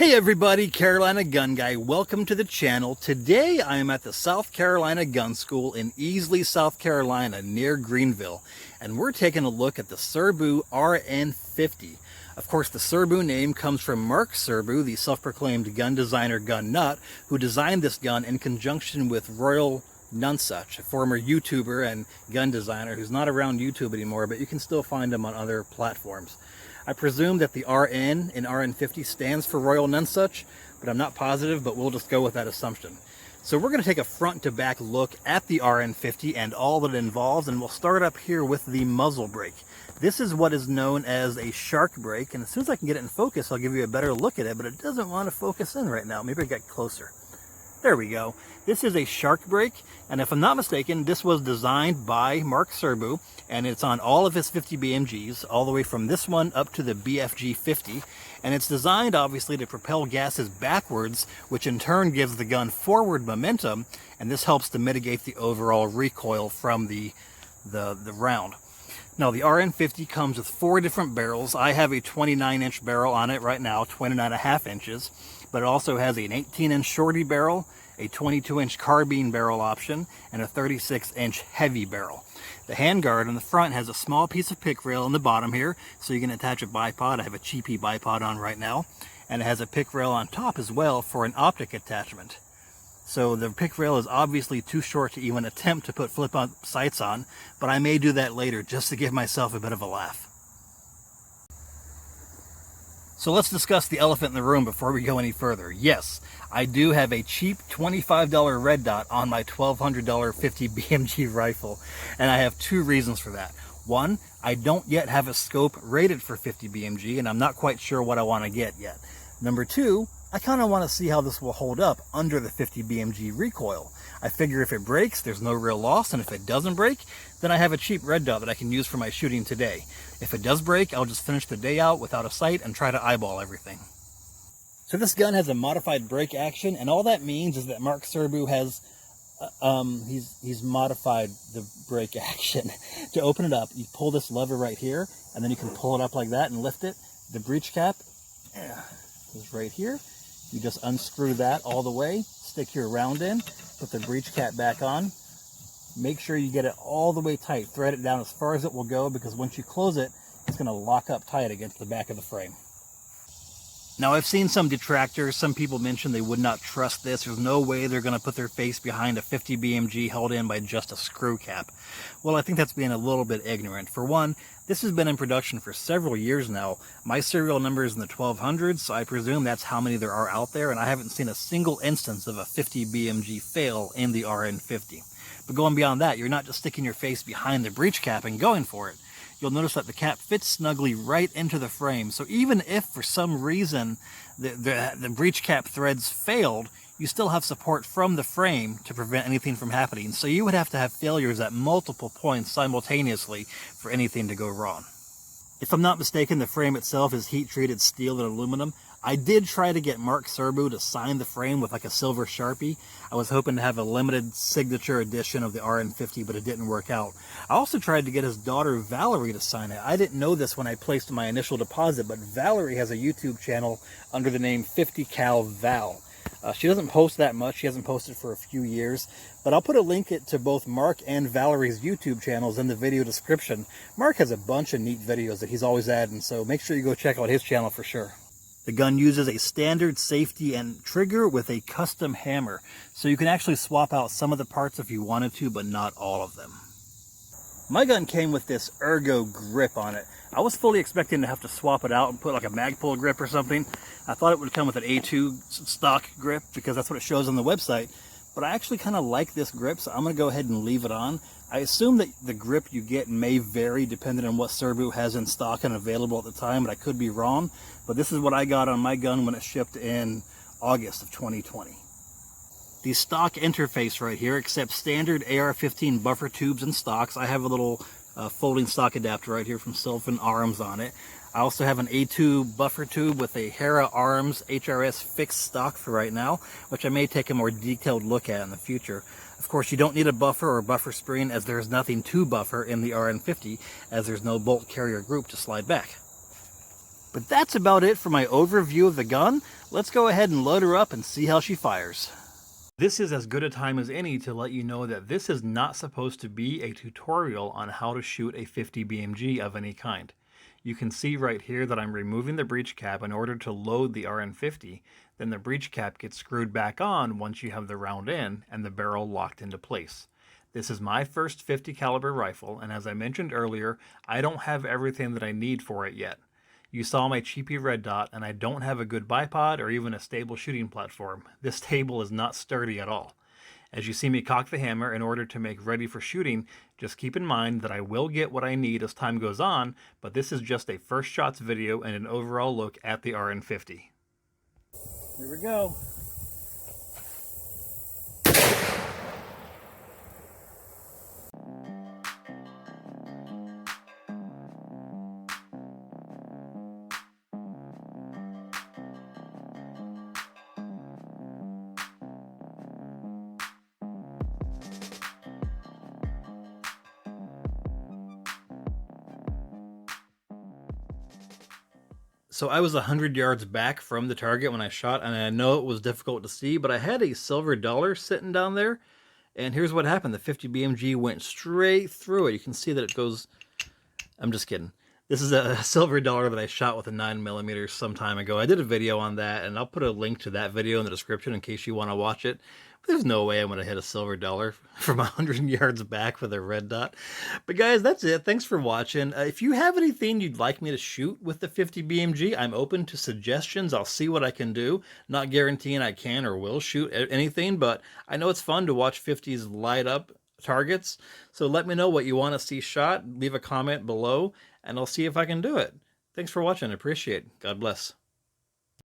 Hey everybody, Carolina Gun Guy. Welcome to the channel. Today I am at the South Carolina Gun School in Easley, South Carolina, near Greenville. And we're taking a look at the Serbu RN-50. Of course, the Serbu name comes from Mark Serbu, the self-proclaimed gun designer, gun nut, who designed this gun in conjunction with Royal Nunsuch, a former YouTuber and gun designer who's not around YouTube anymore, but you can still find him on other platforms. I presume that the RN in RN-50 stands for Royal Nunsuch, but I'm not positive, but we'll just go with that assumption. So we're going to take a front-to-back look at the RN-50 and all that it involves, and we'll start up here with the muzzle brake. This is what is known as a shark brake, and as soon as I can get it in focus, I'll give you a better look at it, but it doesn't want to focus in right now. Maybe I get closer. There we go. This is a shark brake, and if I'm not mistaken, this was designed by Mark Serbu, and it's on all of his 50 BMGs, all the way from this one up to the BFG 50, and it's designed obviously to propel gases backwards, which in turn gives the gun forward momentum, and this helps to mitigate the overall recoil from the round. Now, the RN-50 comes with 4 different barrels. I have a 29-inch barrel on it right now, 29.5 inches, but it also has an 18-inch shorty barrel, a 22-inch carbine barrel option, and a 36-inch heavy barrel. The handguard on the front has a small piece of pick rail on the bottom here, so you can attach a bipod. I have a cheapy bipod on right now, and it has a pick rail on top as well for an optic attachment. So the pick rail is obviously too short to even attempt to put flip-up sights on, but I may do that later just to give myself a bit of a laugh. So let's discuss the elephant in the room before we go any further. Yes, I do have a cheap $25 red dot on my $1,200 50 BMG rifle, and I have 2 reasons for that. One, I don't yet have a scope rated for 50 BMG, and I'm not quite sure what I want to get yet. Number 2, I kind of want to see how this will hold up under the 50 BMG recoil. I figure if it breaks, there's no real loss, and if it doesn't break, then I have a cheap red dot that I can use for my shooting today. If it does break, I'll just finish the day out without a sight and try to eyeball everything. So this gun has a modified brake action, and all that means is that Mark Serbu has he's modified the brake action. To open it up, you pull this lever right here, and then you can pull it up like that and lift it. The breech cap is right here. You just unscrew that all the way, stick your round in, put the breech cap back on. Make sure you get it all the way tight. Thread it down as far as it will go, because once you close it, it's going to lock up tight against the back of the frame. Now, I've seen some detractors. Some people mention they would not trust this. There's no way they're going to put their face behind a 50 BMG held in by just a screw cap. Well, I think that's being a little bit ignorant. For one, this has been in production for several years now. My serial number is in the 1200s, so I presume that's how many there are out there, and I haven't seen a single instance of a 50 BMG fail in the RN-50. But going beyond that, you're not just sticking your face behind the breech cap and going for it. You'll notice that the cap fits snugly right into the frame. So even if for some reason the breech cap threads failed, you still have support from the frame to prevent anything from happening. So you would have to have failures at multiple points simultaneously for anything to go wrong. If I'm not mistaken, the frame itself is heat-treated steel and aluminum. I did try to get Mark Serbu to sign the frame with like a silver Sharpie. I was hoping to have a limited signature edition of the RN-50, but it didn't work out. I also tried to get his daughter Valerie to sign it. I didn't know this when I placed my initial deposit, but Valerie has a YouTube channel under the name 50 Cal Val. She doesn't post that much. She hasn't posted for a few years, but I'll put a link to both Mark and Valerie's YouTube channels in the video description. Mark has a bunch of neat videos that he's always adding, so make sure you go check out his channel for sure. The gun uses a standard safety and trigger with a custom hammer, so you can actually swap out some of the parts if you wanted to, but not all of them. My gun came with this ergo grip on it. I was fully expecting to have to swap it out and put like a Magpul grip or something. I thought it would come with an A2 stock grip because that's what it shows on the website. But I actually kind of like this grip, so I'm going to go ahead and leave it on. I assume that the grip you get may vary depending on what Serbu has in stock and available at the time, but I could be wrong. But this is what I got on my gun when it shipped in August of 2020. The stock interface right here accepts standard AR-15 buffer tubes and stocks. I have a little folding stock adapter right here from Sylvan Arms on it. I also have an A2 buffer tube with a Hera Arms HRS fixed stock for right now, which I may take a more detailed look at in the future. Of course, you don't need a buffer or buffer screen, as there is nothing to buffer in the RN-50, as there's no bolt carrier group to slide back. But that's about it for my overview of the gun. Let's go ahead and load her up and see how she fires. This is as good a time as any to let you know that this is not supposed to be a tutorial on how to shoot a 50 BMG of any kind. You can see right here that I'm removing the breech cap in order to load the RN-50, then the breech cap gets screwed back on once you have the round in and the barrel locked into place. This is my first 50 caliber rifle, and as I mentioned earlier, I don't have everything that I need for it yet. You saw my cheapy red dot, and I don't have a good bipod or even a stable shooting platform. This table is not sturdy at all. As you see me cock the hammer in order to make ready for shooting, just keep in mind that I will get what I need as time goes on, but this is just a first shots video and an overall look at the RN-50. Here we go. So I was 100 yards back from the target when I shot, and I know it was difficult to see, but I had a silver dollar sitting down there, and here's what happened. The 50 BMG went straight through it. You can see that it goes... I'm just kidding. This is a silver dollar that I shot with a 9mm some time ago. I did a video on that, and I'll put a link to that video in the description in case you want to watch it. But there's no way I'm going to hit a silver dollar from 100 yards back with a red dot. But guys, that's it. Thanks for watching. If you have anything you'd like me to shoot with the 50 BMG, I'm open to suggestions. I'll see what I can do. Not guaranteeing I can or will shoot anything, but I know it's fun to watch 50s light up targets. So let me know what you want to see shot. Leave a comment below, and I'll see if I can do it. Thanks for watching. I appreciate it. God bless.